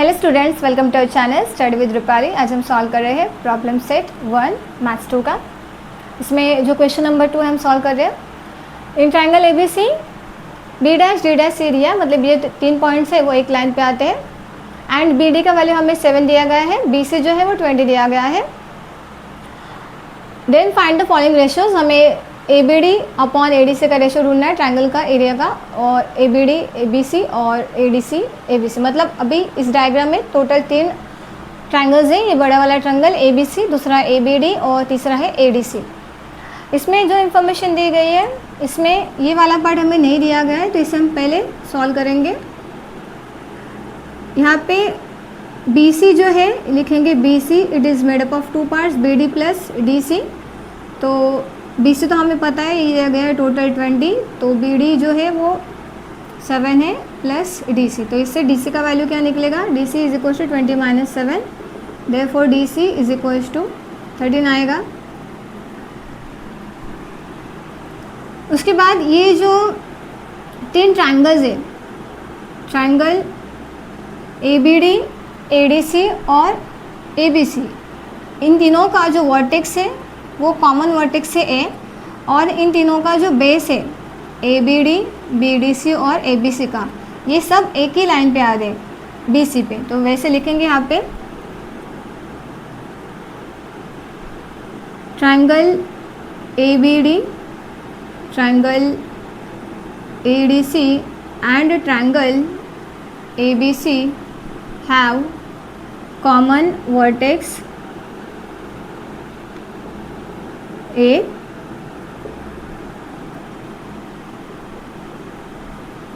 Hello students, welcome to our channel study with Rupali. आज हम solve कर रहे हैं प्रॉब्लम सेट 1 मैथ्स 2 का। इसमें जो क्वेश्चन नंबर 2 हम सॉल्व कर रहे हैं, in triangle A B C D dash C दिया, मतलब ये 3 पॉइंट्स है वो एक लाइन पे आते हैं एंड बी डी का वैल्यू हमें 7 दिया गया है, बी सी जो है वो 20 दिया गया है। Then find the following ratios, हमें A B D upon A D C का रेशियो ढूंढना है, ट्राइंगल का एरिया का, और A B D A B C और A D C A B सी। मतलब अभी इस डायग्राम में टोटल 3 ट्राइंगल्स हैं। ये बड़ा वाला ट्राइंगल ए बी सी, दूसरा ए बी डी और तीसरा है ए डी सी। इसमें जो इन्फॉर्मेशन दी गई है, इसमें ये वाला पार्ट हमें नहीं दिया गया है, तो इसे हम पहले सॉल्व करेंगे। यहाँ पे बी सी जो है लिखेंगे B C, it is made up of 2 parts, B D plus D C. तो बी सी तो हमें पता है, ये दिया गया है टोटल 20, तो बी डी जो है वो 7 है प्लस डी सी। तो इससे डी सी का वैल्यू क्या निकलेगा, D C is equal to 20 minus 7, therefore D C is equal to 13 आएगा। उसके बाद ये जो 3 ट्राइंगल्स है, triangle A B D A D C और ए बी सी, इन तीनों का जो वर्टेक्स है वो कॉमन वर्टेक्स है ए, और इन तीनों का जो बेस है ए बी डी सी और ए बी सी का, ये सब एक ही लाइन पे आ रहे बी सी पे। तो वैसे लिखेंगे यहाँ पे triangle A B D, triangle A D C and triangle A B C have common vertex A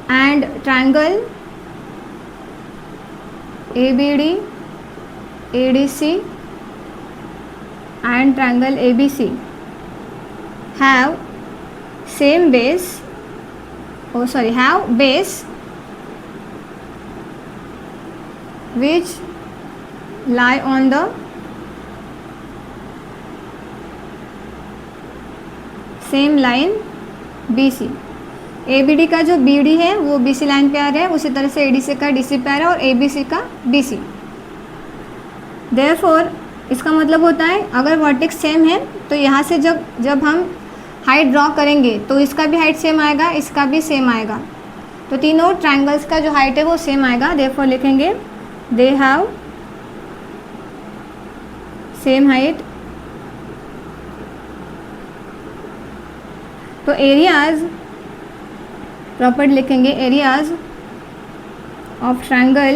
and triangle ABD, ADC and triangle ABC have same base, have base which lie on the same line B C. A B D का जो B D है वो B C line पे आ रहा है, उसी तरह से ए डी सी का डी सी पे आ रहा है, और ए बी सी का बी सी। देयरफॉर इसका मतलब होता है अगर वर्टेक्स सेम है तो यहाँ से जब हम हाइट ड्रॉ करेंगे तो इसका भी हाइट सेम आएगा, इसका भी सेम आएगा, तो तीनों ट्राइंगल्स का जो हाइट है वो सेम आएगा। देयरफॉर लिखेंगे दे हैव सेम हाइट। तो एरियाज प्रॉपर लिखेंगे, areas of triangle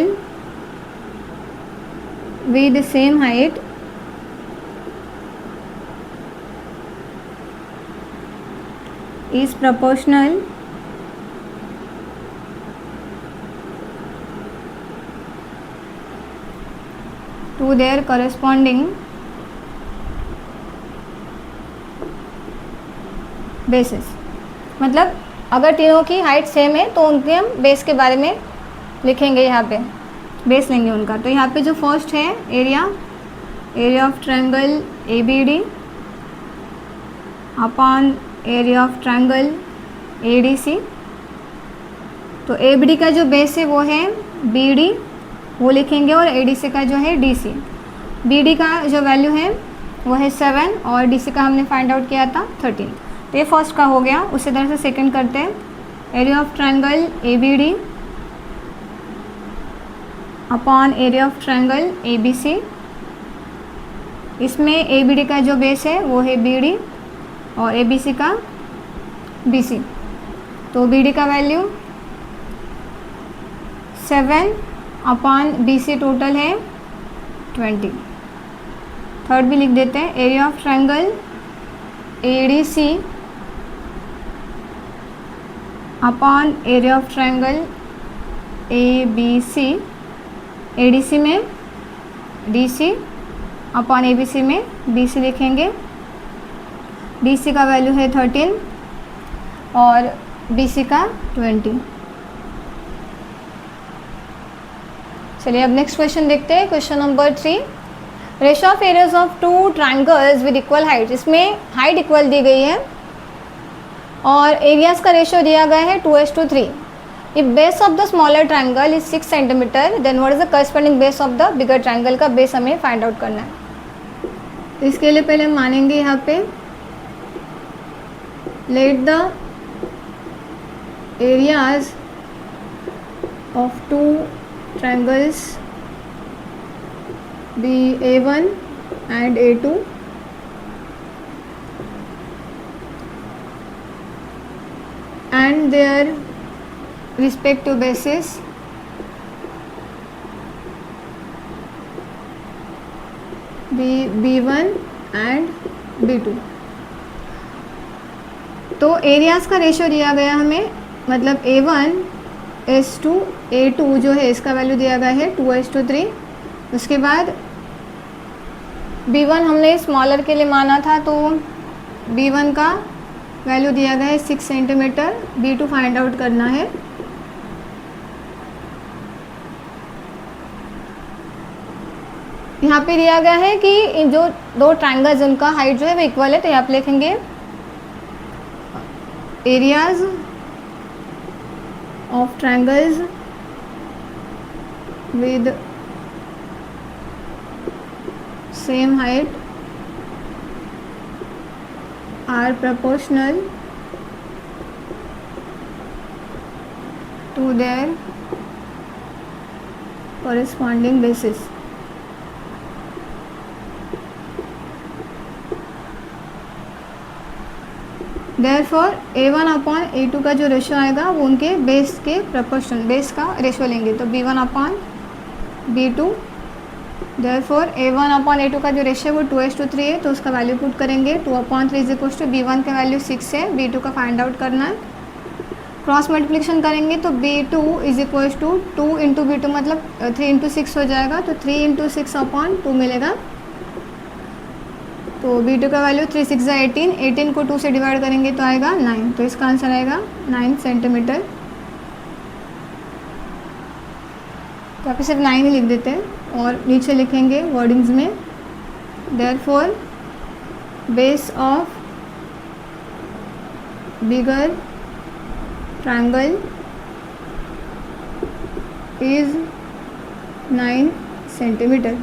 with same height is proportional to their corresponding bases. मतलब अगर तीनों की हाइट सेम है तो उनके हम बेस के बारे में लिखेंगे, यहाँ पे बेस लेंगे उनका। तो यहाँ पे जो फर्स्ट है area of triangle A B D upon area of triangle A D C. तो ए बी डी का जो बेस है वो है बी डी, वो लिखेंगे, और ए डी सी का जो है डी सी। बी डी का जो वैल्यू है वो है 7 और डी सी का हमने फाइंड आउट किया था 13। तो ये फर्स्ट का हो गया। उसी तरह से सेकंड करते हैं, area of triangle A B D upon area of triangle A B C. इसमें ए बी डी का जो बेस है वो है बी डी और ए बी सी का बी सी। तो बी डी का value 7 upon B C total है 20। थर्ड भी लिख देते हैं, area of triangle A D C upon area of triangle A B C. A D C में D C upon A B C में B सी लिखेंगे। D C का value है 13 और बी सी का 20। चलिए अब नेक्स्ट क्वेश्चन देखते हैं, question number 3। Ratio of areas of 2 triangles with equal height. इसमें हाइट इक्वल दी गई है और एरियाज़ का रेशियो दिया गया है 2:3। If base of the smaller triangle is 6 centimetre then what is the corresponding base of the bigger triangle का base हमें फाइंड आउट करना है। इसके लिए पहले हम मानेंगे यहाँ पे let the areas of two triangles be A1 and A2 and their respective bases B1 and B2। तो एरियाज़ का रेशियो दिया गया हमें, मतलब A1:2 A2 जो है इसका वैल्यू दिया गया है 2:3। उसके बाद B1 हमने स्मॉलर के लिए माना था तो B1 का वैल्यू दिया गया है 6 सेंटीमीटर, B2 फाइंड आउट करना है। यहाँ पे दिया गया है कि इन जो दो ट्राइंगल्स उनका हाइट जो है वो इक्वल है, तो यहाँ पे लिखेंगे areas of triangles with same height are proportional to their corresponding bases। Therefore A1/A2 का जो रेशियो आएगा वो उनके बेस के प्रोपोर्शनल, बेस का रेशियो लेंगे, तो B1/B2। Therefore A1/A2 का जो रेशियो वो 2:3 है, तो उसका वैल्यू पुट करेंगे 2/3 = B1 का वैल्यू 6 है, B2 का फाइंड आउट करना है। क्रॉस मल्टीप्लिकेशन करेंगे तो B2 = 2 × B2 मतलब 3 × 6 हो जाएगा, तो 3 × 6/2 मिलेगा। तो B2 का वैल्यू 3 × 6 = 18, 18 को 2 से डिवाइड करेंगे तो आएगा 9, तो इसका आंसर आएगा 9 सेंटीमीटर। तो यहाँ पे सिर्फ 9 ही लिख देते हैं और नीचे लिखेंगे वर्डिंग्स में therefore base of bigger triangle is 9 centimetre.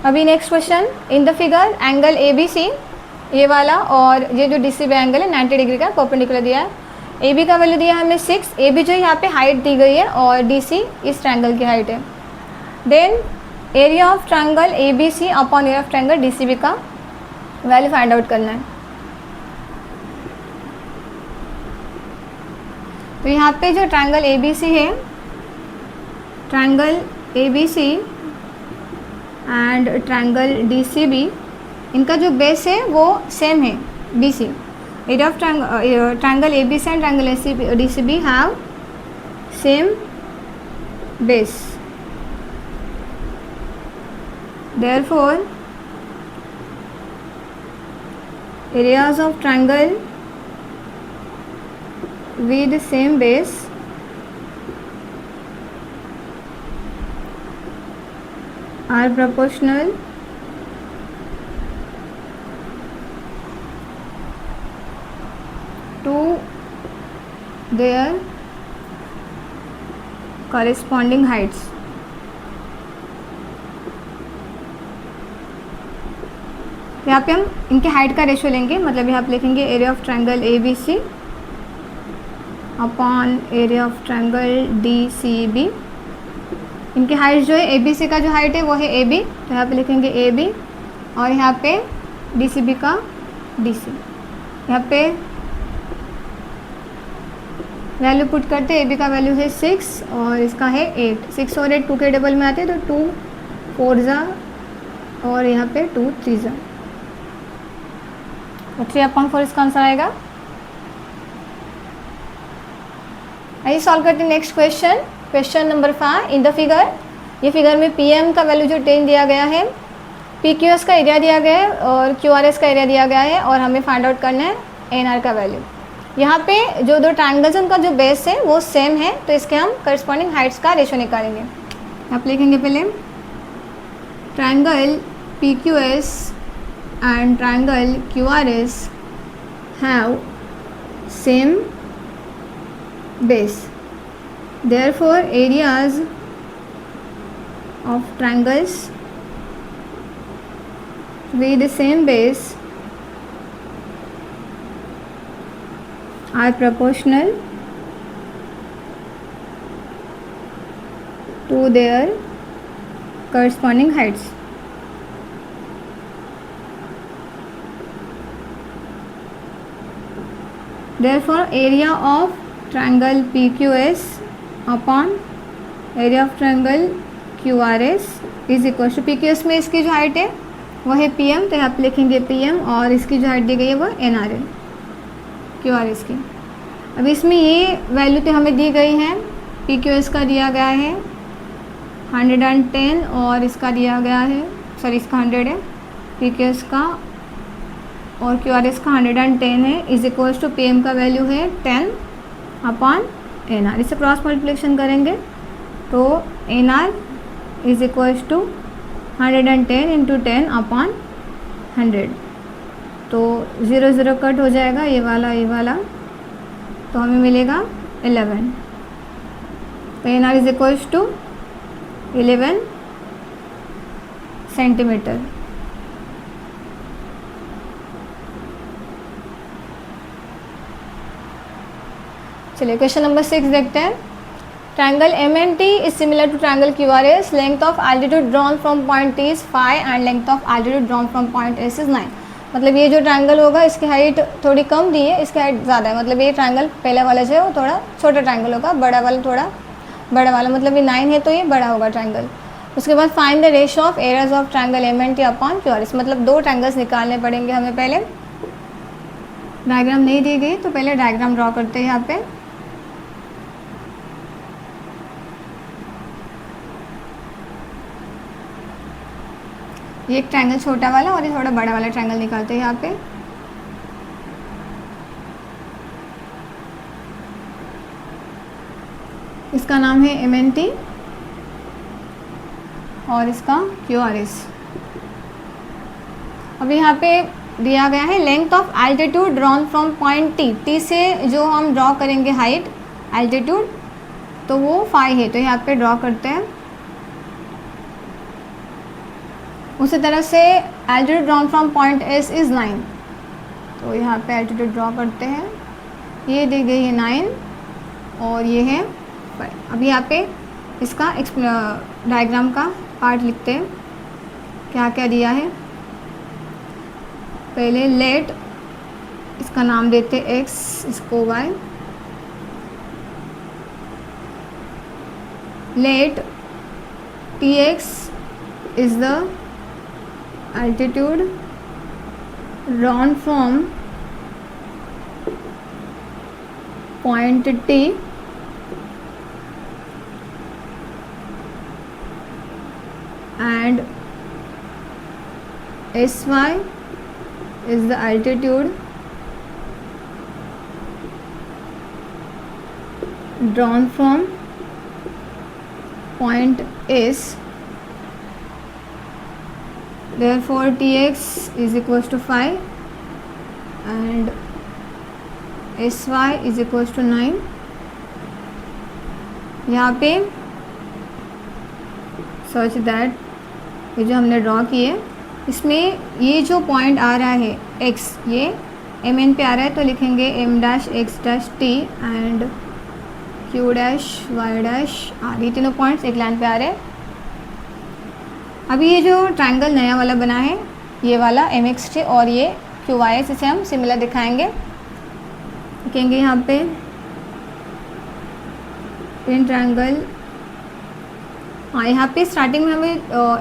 अभी next question, in the figure angle ABC ये वाला और ये जो DCB एंगल है 90 डिग्री का परपेंडिकुलर दिया है। AB का वैल्यू दिया है हमें 6, AB जो यहाँ पे हाइट दी गई है और DC इस ट्रायंगल की हाइट है। Then area of triangle ABC upon area of triangle DCB का वैल्यू फाइंड आउट करना है। तो यहाँ पे जो ट्रायंगल ABC है, triangle ABC and triangle DCB, इनका जो बेस है वो सेम है BC। Area of triangle ABC and triangle DCB have same base. Therefore areas of triangle with same base are proportional to their corresponding heights। यहाँ पे हम इनके height का रेशियो लेंगे, मतलब यहाँ पे लिखेंगे area of triangle ABC upon area of triangle DCB। इनकी हाइट जो है ABC का जो हाइट है वो है AB, तो यहाँ पे लिखेंगे AB और यहाँ पे DCB का DC। यहाँ पे वैल्यू पुट करते हैं, AB का वैल्यू है 6 और इसका है 8। 6 और 8 2 के डबल में आते हैं, तो 2 4 जा और यहाँ पे 2 3 जा, तो 3/4 इसका आंसर आएगा। आइए सॉल्व करते हैं next question. Question number 5, in the figure, ये फिगर में PM का वैल्यू जो 10 दिया गया है, PQS का एरिया दिया गया है और QRS का एरिया दिया गया है और हमें फाइंड आउट करना है NR का वैल्यू। यहाँ पे जो दो ट्रायंगल्स उनका जो बेस है वो सेम है, तो इसके हम करस्पॉन्डिंग हाइट्स का रेशियो निकालेंगे। आप लिखेंगे पहले triangle PQS and triangle QRS have same base. Therefore, areas of triangles with the same base are proportional to their corresponding heights. Therefore, area of triangle PQS upon area of triangle QRS is equal to PQS में इसकी जो height है वो है PM, तो यहाँ पे लिखेंगे PM, और इसकी जो हाइट दी गई है वो NR है QRS की। अब इसमें ये वैल्यू तो हमें दी गई है, PQS का दिया गया है 110 और इसका दिया गया है, सॉरी इसका 100 है, PQS का और QRS का 110 है, इज इक्वल्स टू PM का वैल्यू है 10 अपॉन NR। इसे क्रॉस मल्टीप्लिकेशन करेंगे तो NR is equals to 110 into 10 upon 100, तो 0 0 कट हो जाएगा, ये वाला, तो हमें मिलेगा 11। तो NR is equals to 11 centimetre. चलिए क्वेश्चन नंबर 6 देखते हैं। Triangle MNT is similar to triangle QRS, length of altitude drawn from point T is 5 and length of altitude drawn from point S is 9। मतलब ये जो triangle होगा इसकी height थोड़ी कम दी है, इसकी हाइट ज़्यादा है, मतलब ये ट्रायंगल पहला वाला जो है वो थोड़ा छोटा ट्रायंगल होगा, बड़ा वाला थोड़ा बड़ा वाला, मतलब ये 9 है तो ये बड़ा होगा ट्रायंगल। उसके बाद find the ratio of areas of triangle MNT upon QRS, मतलब 2 ट्रायंगल्स निकालने पड़ेंगे हमें। पहले डायग्राम नहीं दी गई तो पहले डायग्राम ड्रॉ करते हैं यहाँ पे। ये एक ट्रायंगल छोटा वाला और ये थोड़ा बड़ा वाला ट्रायंगल निकालते हैं यहाँ पे। इसका नाम है MNT और इसका QRS। अब यहाँ पे दिया गया है length of altitude drawn from point T से जो हम ड्रॉ करेंगे हाइट एल्टीट्यूड, तो वो 5 है, तो यहाँ पे ड्रॉ करते हैं। उसी तरह से altitude drawn from point S is 9, तो यहाँ पे एल्टीट्यूड ड्रॉ करते हैं। ये दी गई है 9 और ये है 5। अभी यहाँ पे इसका डायग्राम का पार्ट लिखते हैं, क्या क्या दिया है। पहले लेट, इसका नाम देते हैं X, इसको Y। Let TX is the altitude drawn from point T and SY is the altitude drawn from point S. Therefore TX is equals to 5 and SY is equals to 9। यहाँ पे such that ये जो हमने draw किए, इसमें ये जो point आ रहा है X, ये MN पे आ रहा है, तो लिखेंगे M dash X dash T and Q dash Y dash R। ये तीनों पॉइंट्स एक लाइन पे आ रहे हैं। अभी ये जो ट्रायंगल नया वाला बना है, ये वाला MXT और ये QYS, इसे हम सिमिलर दिखाएंगे। लिखेंगे यहाँ पे इन ट्रायंगल, हाँ यहाँ पे स्टार्टिंग में हमें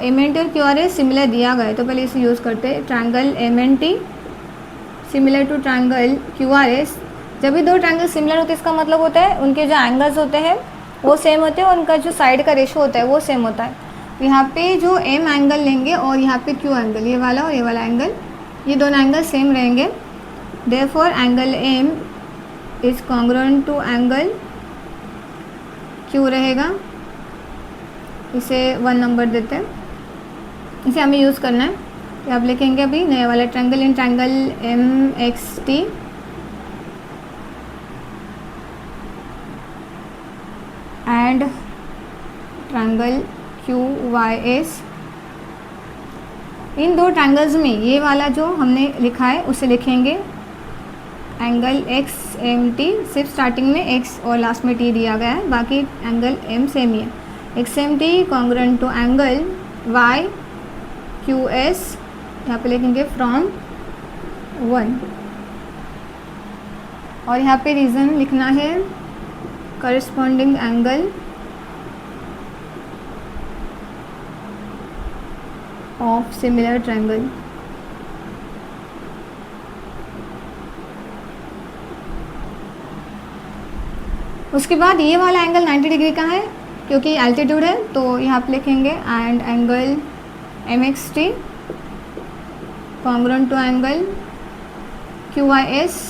MNT और QRS सिमिलर दिया गया है, तो पहले इसे यूज़ करते हैं। Triangle MNT similar to triangle QRS। जब भी 2 ट्रायंगल सिमिलर होते हैं इसका मतलब होता है उनके जो एंगल्स होते हैं वो सेम होते हैं और उनका जो साइड का रेशो होता है वो सेम होता है। यहाँ पे जो M एंगल लेंगे और यहाँ पे Q एंगल, ये वाला और ये वाला एंगल, ये दोनों एंगल सेम रहेंगे। Therefore angle M is congruent to angle Q रहेगा। इसे 1 नंबर देते हैं। इसे हमें यूज़ करना है। तो आप लिखेंगे अभी नया वाला triangle, in triangle M X T and triangle Q Y S. इन दो ट्रायंगल्स में ये वाला जो हमने लिखा है उसे लिखेंगे एंगल एक्स एम टी, सिर्फ स्टार्टिंग में एक्स और लास्ट में टी दिया गया है, बाकी एंगल एम सेम ही है। X M T congruent to angle Y Q S, यहाँ पे लिखेंगे फ्रॉम 1, और यहाँ पे रीज़न लिखना है corresponding angle of similar triangle. उसके बाद ये वाला एंगल 90 डिग्री का है क्योंकि एल्टीट्यूड है, तो यहाँ पे लिखेंगे and angle M X T congruent to angle Q Y S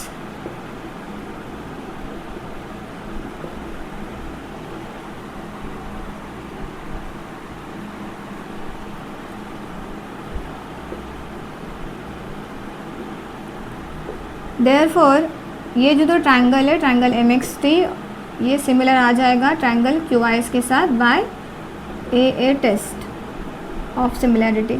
therefore ये जो दो ट्रायंगल है, ट्रायंगल एम एक्स टी, ये सिमिलर आ जाएगा ट्रायंगल क्यू आई एस के साथ by a test of similarity.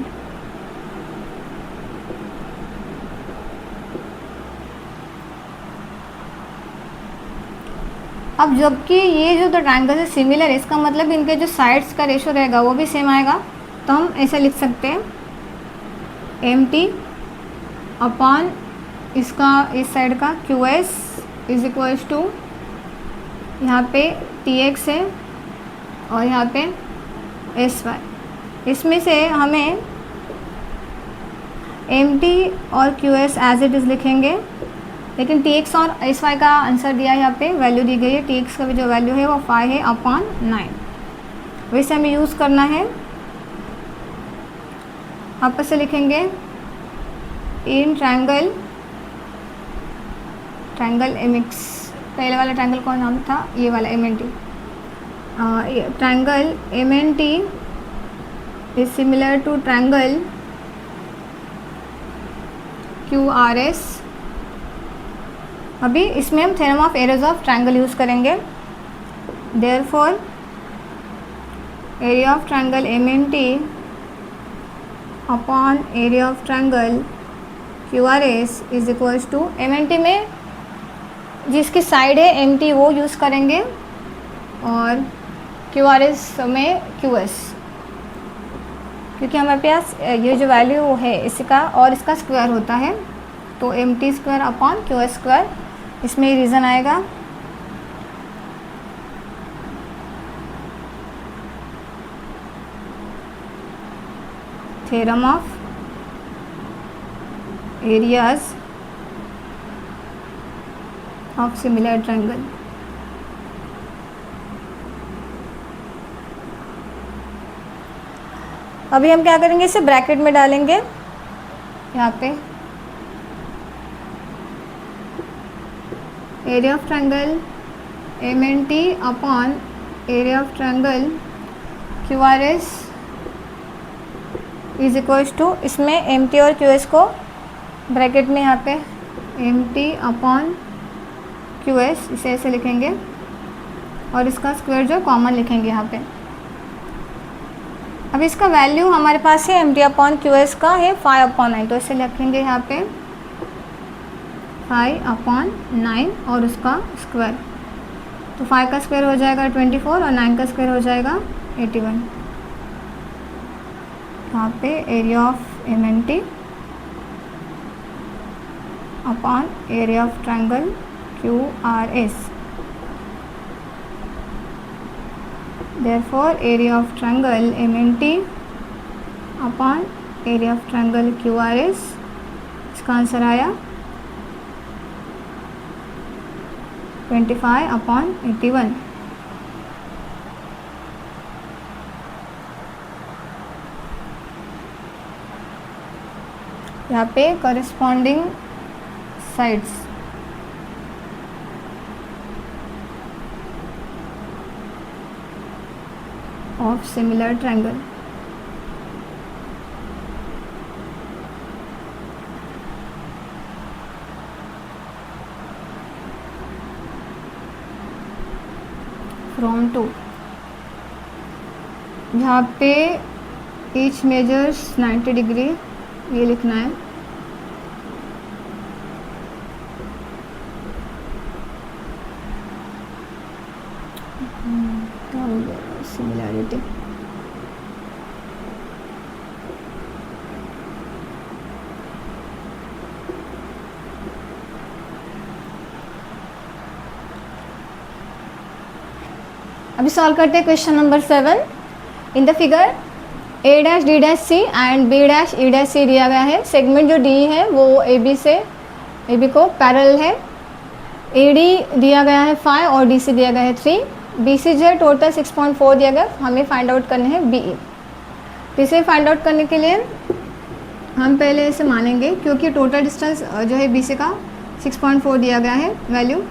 अब जबकि ये जो दो ट्रायंगल है सिमिलर है, इसका मतलब इनके जो साइड्स का रेशो रहेगा वो भी सेम आएगा। तो हम ऐसे लिख सकते हैं एम टी अपॉन इसका इस साइड का Q S is equals to, यहाँ पे टी एक्स है और यहाँ पे एस वाई। इसमें से हमें एम टी और Q S as it is लिखेंगे, लेकिन टी एक्स और एस वाई का आंसर दिया है, यहाँ पे वैल्यू दी गई है। टी एक्स का भी जो वैल्यू है वो 5 है अपॉन 9। वैसे हमें यूज़ करना है, आपस से लिखेंगे इन ट्रायंगल एम एक्स, पहले वाला ट्रायंगल कौन नाम था, ये वाला M N T. Triangle M N T is similar to triangle Q R S. अभी इसमें हम theorem of areas of triangle use करेंगे। Therefore area of triangle M N T upon area of triangle Q R S is equals to, M N T में जिसकी side है M T वो use करेंगे और क्यू आर एस में Q S, क्योंकि हमारे पास ये जो वैल्यू है इसका और इसका स्क्वायर होता है, तो M T square upon Q S square, इसमें रीज़न आएगा। Theorem of areas of similar triangle. अभी हम क्या करेंगे, इसे ब्रैकेट में डालेंगे यहाँ पे, area of triangle M N T upon area of triangle Q R S is equals to, इसमें एम टी और क्यू एस को ब्रैकेट में यहाँ पे M T upon Q S इसे ऐसे लिखेंगे और इसका स्क्वायर जो कॉमन लिखेंगे यहाँ पे। अब इसका वैल्यू हमारे पास है M T upon Q S का है 5 अपॉन 9, तो इसे लिखेंगे यहाँ पे 5 अपॉन 9 और उसका स्क्वायर, तो 5 का स्क्वायर हो जाएगा 24 और 9 का स्क्वायर हो जाएगा 81। यहाँ पे area of M N T upon area of triangle Q R S. Therefore area of triangle MNT upon area of triangle QRS, इसका आंसर आया 25 upon 81। यहाँ पे corresponding sides of similar triangle। From two, यहाँ पे each measures 90 degree, ये लिखना है। Similarity, अभी सॉल्व करते हैं question number 7। In the figure A dash D dash C and B dash E dash C दिया गया है। सेगमेंट जो डी है वो ए बी को पैरेलल है। ए डी दिया गया है 5 और डी सी दिया गया है 3। बी सी जो है टोटल 6.4 दिया गया, हमें फाइंड आउट करने हैं बी ई। तो इसे फाइंड आउट करने के लिए हम पहले इसे मानेंगे, क्योंकि टोटल डिस्टेंस जो है बी सी का 6.4 दिया गया है वैल्यू।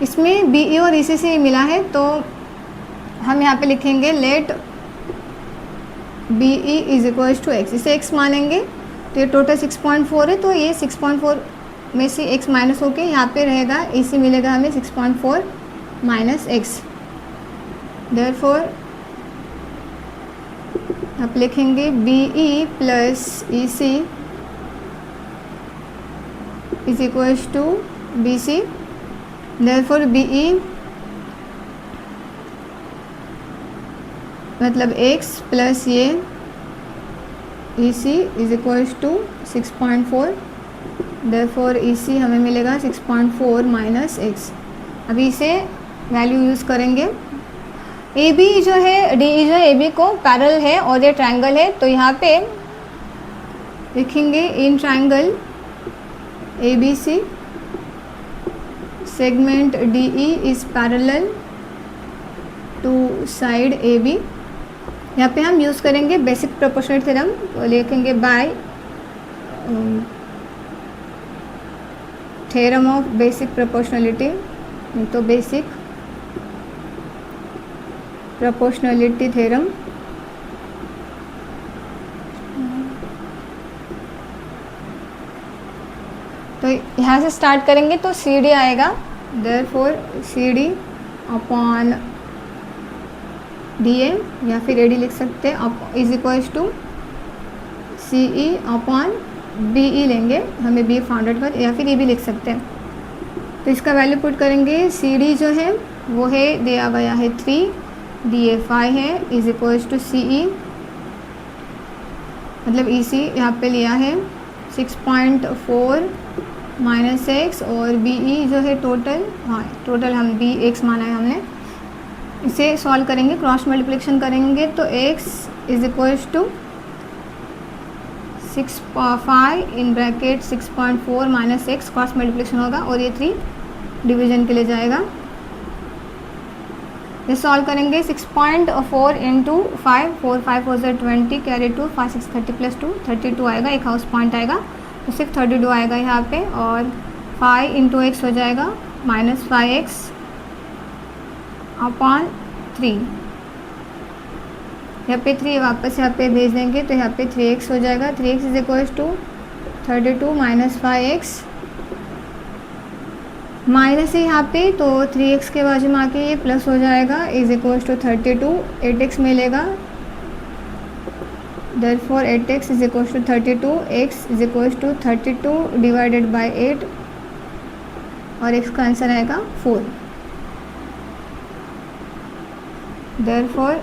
इसमें बी ई और ई सी से मिला है, तो हम यहाँ पे लिखेंगे let B E is equals to x. इसे एक्स मानेंगे, तो ये टोटल 6.4 है, तो ये 6.4 में से एक्स माइनस होके यहाँ पे रहेगा, इसी मिलेगा हमें 6.4 माइनस एक्स। देयरफॉर आप लिखेंगे B E plus E C is equals to B C. Therefore B E मतलब x प्लस ये E C is equals to 6.4। Therefore E C हमें मिलेगा 6.4 माइनस एक्स। अभी इसे वैल्यू यूज़ करेंगे। ए बी जो है डी ई जो है ए बी को पैरेलल है और ये ट्रायंगल है, तो यहाँ पे लिखेंगे in triangle A B C segment D E is parallel to side A B. यहाँ पे हम यूज़ करेंगे बेसिक प्रोपोर्शनल थ्योरम, तो लिखेंगे by theorem of basic proportionality, तो बेसिक प्रोपोर्शनलिटी थ्योरम। तो यहाँ से स्टार्ट करेंगे तो सी डी आएगा। Therefore C D upon D A, या फिर ए डी लिख सकते हैं, is equals to C E upon B E लेंगे, हमें बी फाउंड आउट कर, या फिर ये भी लिख सकते हैं। तो इसका वैल्यू पुट करेंगे। सी डी जो है वो है दिया गया है 3, डी ए 5 है, इज इक्वल्स टू सी ई मतलब ई सी यहाँ पे लिया है 6.4 माइनस एक्स, और बी ई जो है टोटल, हाँ टोटल हम बी एक्स माना है हमने। इसे सॉल्व करेंगे, क्रॉस मल्टीप्लिकेशन करेंगे, तो x is equals to 6.5 in bracket 6.4 minus x, cross multiplication होगा और ये 3 डिवीजन के लिए जाएगा। ये सॉल्व करेंगे 6.4 इंटू 5, 4 5 4 20 कैरी 2 5 6 30 प्लस 2 32 आएगा, एक हाउस पॉइंट आएगा, तो सिर्फ 32 आएगा यहाँ पे, और 5 इंटू एक्स हो जाएगा माइनस 5x अपॉन 3। यहाँ पे 3 वापस यहाँ पे भेज देंगे, तो यहाँ पे 3x हो जाएगा। 3x is equals to 32 minus 5x, minus है यहाँ पे, तो 3x के बाजू में आके ये प्लस हो जाएगा, इज इक्वल्स टू 32, 8x मिलेगा। Therefore 8x is equals to 32, x is equals to 32 divided by 8, और x का आंसर आएगा 4। Therefore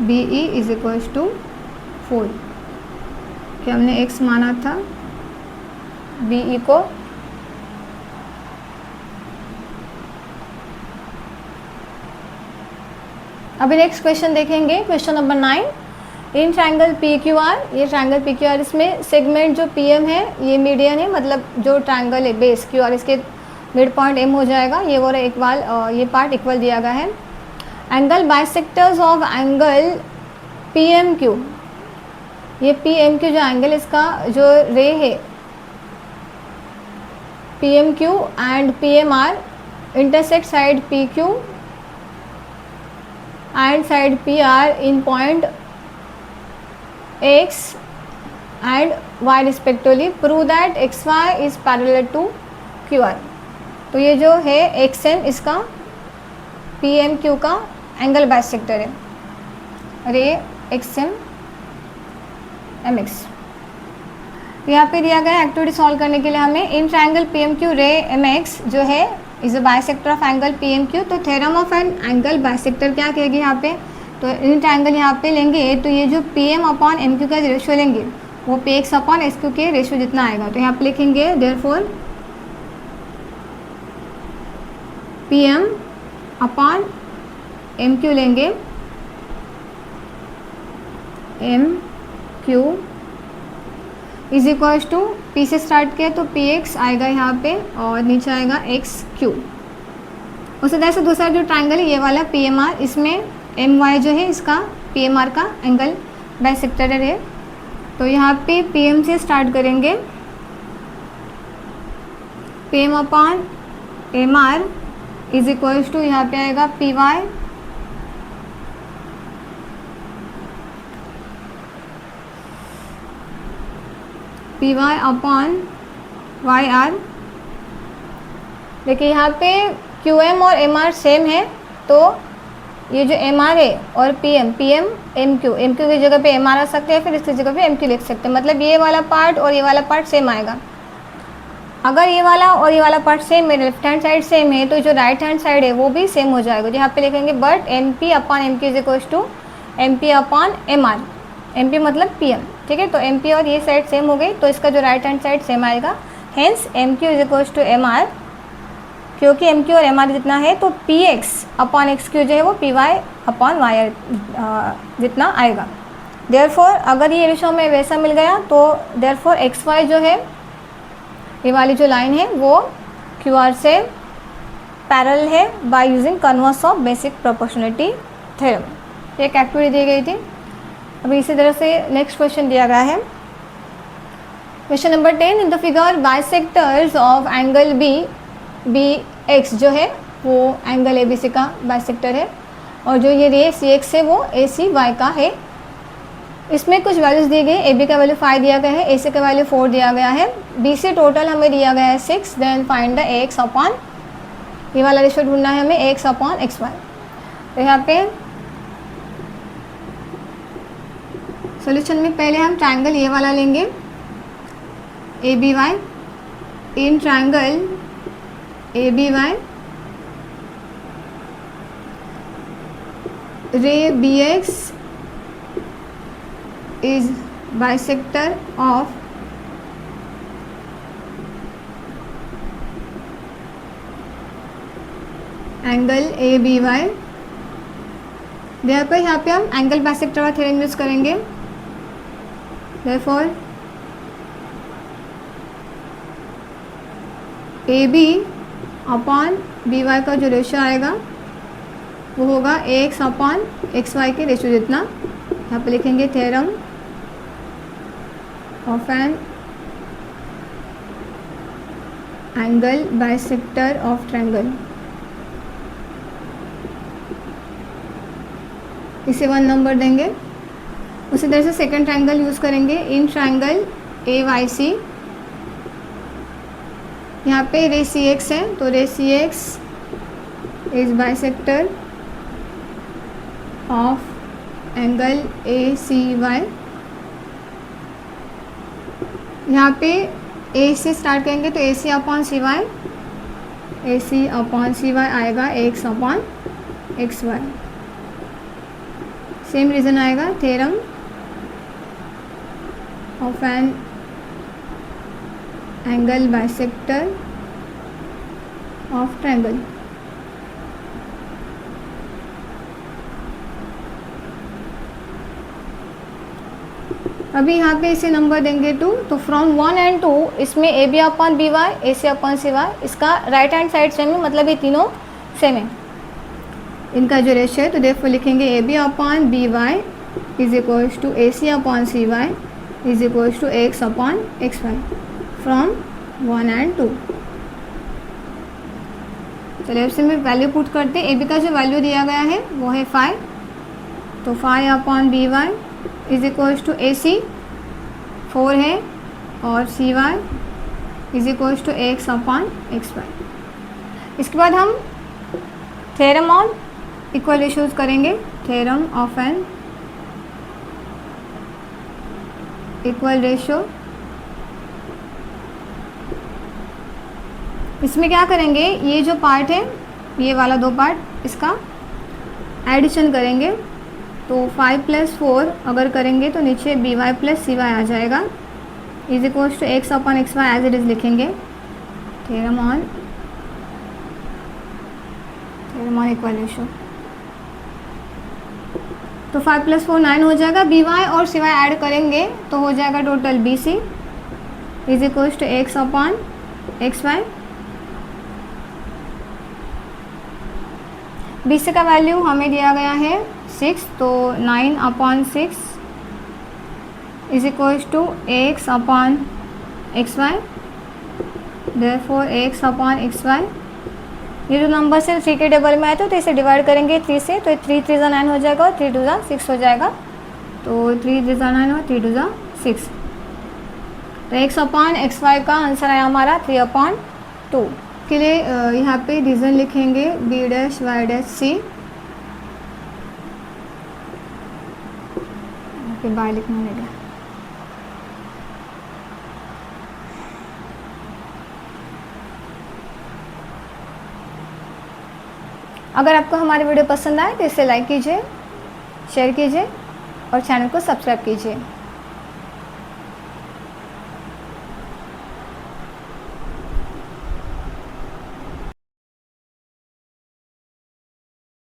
BE is equals to 4, कि हमने x माना था BE को। अभी नेक्स्ट क्वेश्चन देखेंगे, question number 9। In triangle P Q R, ये ट्रायंगल पी क्यू आर, इसमें सेगमेंट जो पी एम है ये मीडियन है, मतलब जो ट्रायंगल है बेस क्यू आर, इसके मिड पॉइंट एम हो जाएगा, ये और ये पार्ट इक्वल दिया गया है। Angle bisectors of angle P M Q, ये पी एम क्यू जो एंगल, इसका जो रे है P M Q and P M R intersect side P Q and side P R in point x and y respectively, prove that xy is parallel to QR। तो ये जो है X M इसका P M Q का angle bisector है, रे x M M x. यहाँ पे दिया गया एक्टिविटी सॉल्व करने के लिए हमें in triangle P M Q ray M X जो है is a bisector of angle P M Q. तो theorem of an angle bisector क्या कहेगी यहाँ पे, तो इन ट्रायंगल यहाँ पे लेंगे तो ये जो P M upon M Q का रेशियो लेंगे वो P X upon S Q के रेशियो जितना आएगा। तो यहाँ पे लिखेंगे therefore P M upon M Q लेंगे, M Q is equals to P से स्टार्ट किया तो पी एक्स आएगा यहाँ पे और नीचे आएगा एक्स क्यू। उसी तरह से दूसरा जो ट्रायंगल है ये वाला पी एम आर, इसमें एम वाई जो है इसका पी एम आर का एंगल बाइसेक्टर है। तो यहाँ पे पी एम से स्टार्ट करेंगे, P M upon M R is equals to यहाँ पे आएगा P Y P Y upon Y R. देखिए यहाँ पे क्यू एम और एम आर सेम है, तो ये जो एम आर है और पी एम एम क्यू की जगह पे एम आर आ सकते हैं, फिर इसकी जगह पे एम क्यू लिख सकते हैं। मतलब ये वाला पार्ट और ये वाला पार्ट सेम आएगा। अगर ये वाला और ये वाला पार्ट सेम है, लेफ्ट हैंड साइड सेम है, तो जो राइट हैंड साइड है वो भी सेम हो जाएगा। यहाँ पे लिखेंगे but M P upon M Q is equals to M P upon M R, M P मतलब पी एम, ठीक है। तो एम पी और ये साइड सेम हो गई, तो इसका जो राइट हैंड साइड सेम आएगा। Hence M Q is equals to M R, क्योंकि एम क्यू और एम आर जितना है तो P X upon X Q जो है वो P Y upon Y R जितना आएगा। देयरफॉर अगर ये रेशो में वैसा मिल गया तो देयरफॉर एक्स वाई जो है ये वाली जो लाइन है वो क्यू आर से पैरेलल है by using converse of basic proportionality theorem. एक एक्टिविटी दी गई थी। अभी इसी तरह से नेक्स्ट क्वेश्चन दिया गया है, question number 10। In the figure bisectors of angle B X जो है वो एंगल ए बी सी का बाइसेक्टर है, और जो ये रे सी एक्स है वो ए सी वाई का है। इसमें कुछ वैल्यूज़ दिए गए, ए बी का वैल्यू 5 दिया गया है, ए सी का वैल्यू 4 दिया गया है, बी सी टोटल हमें दिया गया है 6। Then find the X upon, ये वाला रेशियो ढूंढना है हमें, एक्स अपॉन एक्स वाई। तो यहाँ पे सॉल्यूशन में पहले हम ट्रायंगल ये वाला लेंगे A B Y. In triangle A B Y ray B X is bisector of angle A B Y. पर यहाँ पे हम एंगल बाइसेक्टर का थ्योरम यूज करेंगे। Therefore A B upon B Y का जो रेशियो आएगा वो होगा एक्स अपॉन एक्स वाई के रेशियो जितना। यहाँ पे लिखेंगे theorem of an angle bisector of triangle. इसे 1 नंबर देंगे। उसी तरह से सेकंड ट्रायंगल यूज़ करेंगे। इन ट्रायंगल ए वाई सी, यहाँ पे रे सी एक्स है तो ray C X is bisector of angle A C Y. यहाँ पे ए से स्टार्ट करेंगे तो A C upon C Y, A C upon C Y आएगा X upon X Y. Same reason आएगा theorem of an angle bisector of triangle. अभी यहाँ पे इसे नंबर देंगे 2। तो फ्रॉम 1 एंड 2 इसमें A B upon B Y, A C upon C Y, इसका राइट हैंड साइड सेम है, मतलब ये तीनों सेम है इनका जो रेशियो है। तो देयरफॉर लिखेंगे A B upon B Y is equals to A C upon C Y is equals to X upon X Y from 1 and 2। चलिए इससे में वैल्यू पुट करते हैं। ए बी का जो वैल्यू दिया गया है वो है 5, तो 5 upon B Y is equals to A C 4 है और C Y is equals to X upon X Y. इसके बाद हम थ्योरम ऑन इक्वल रेशियोज करेंगे। Theorem of an equal ratio. इसमें क्या करेंगे, ये जो पार्ट है, ये वाला 2 पार्ट, इसका एडिशन करेंगे। तो 5 + 4 अगर करेंगे तो नीचे by + cy आ जाएगा, is equals to x upon xy as it is लिखेंगे। Theorem on equal ratio. तो 5 + 4 9 हो जाएगा। by और cy ऐड करेंगे तो हो जाएगा total bc is equals to x upon xy। bc का वैल्यू हमें दिया गया है 6, तो 9 upon 6 is equals to x upon xy। Therefore x upon xy, ये जो नंबर से 3 के टेबल में आए तो इसे डिवाइड करेंगे 3 से, तो 3 3 × 9 हो जाएगा और 3 2 × 6 हो जाएगा। तो 3 3 × 9 और 3 2 × 6, तो x अपॉन xy का आंसर आया हमारा 3/2 के लिए। यहाँ पे रीज़न लिखेंगे b'(y')c, फिर बाय लिखना पड़ेगा। अगर आपको हमारी वीडियो पसंद आए तो इसे लाइक कीजिए, शेयर कीजिए और चैनल को सब्सक्राइब कीजिए।